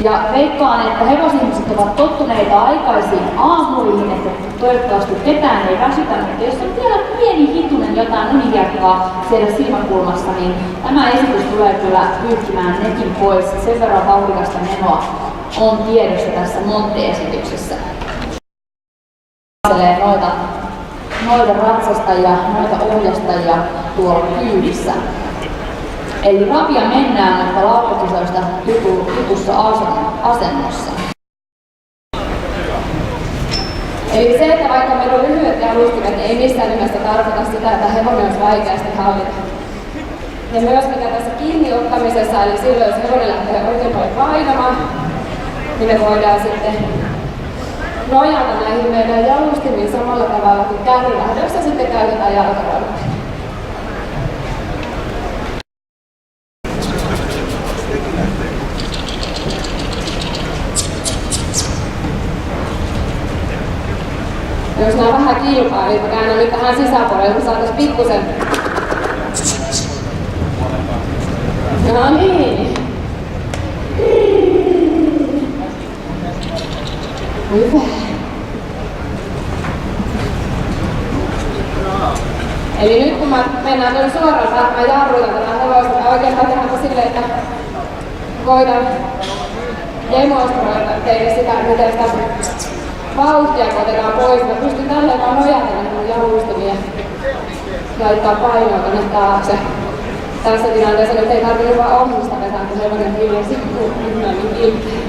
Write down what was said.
Ja veikkaan, että hevosihmiset ovat tottuneita aikaisiin aamuihin, että toivottavasti ketään ei väsytä, mutta jos on vielä pieni hitunen jotain unihiekkaa siellä silmäkulmassa, niin tämä esitys tulee kyllä pyyhkimään nekin pois. Sen verran vauhdikasta menoa on tiedossa tässä Monte-esityksessä. Noita ratsastajia, noita ohjastajia tuolla kyydissä. Eli rapia mennään, mutta laukkakisoista jutussa asennossa. Eli se, että vaikka meillä on lyhyet jalustimet, niin ei missään nimessä tarkoita sitä, että hevonen olisi vaikeasti hallita. Ja myös mikä tässä kiinni ottamisessa, eli silloin jos hevonen lähtee oikein paljon painamaan, niin me voidaan sitten nojata näihin meidän jalustimiin samalla tavalla kuin kärrylähdössä sitten käytetään jalkarantaa. Jos nämä vähän kilpaa, niin käännän nyt tähän sisäpuolelle, että saataisiin pikkusen. No niin. Hyvä. Eli nyt kun mennään tuonne suoraan, mä jarrutan tätä hevosta, mä oikeastaan tehdään silleen, että voidaan demonstroida teille sitä, miten sitä vauhtia kun otetaan pois. Mä pystyn tälleen vaan nojatella mun jalustimiä laittaa painoa tonne taakse. Tässä tilanteessa nyt ei tarvitse vaan ohjista vetää, kun hevonen hiljaisesti kuuluu niin kilpaa.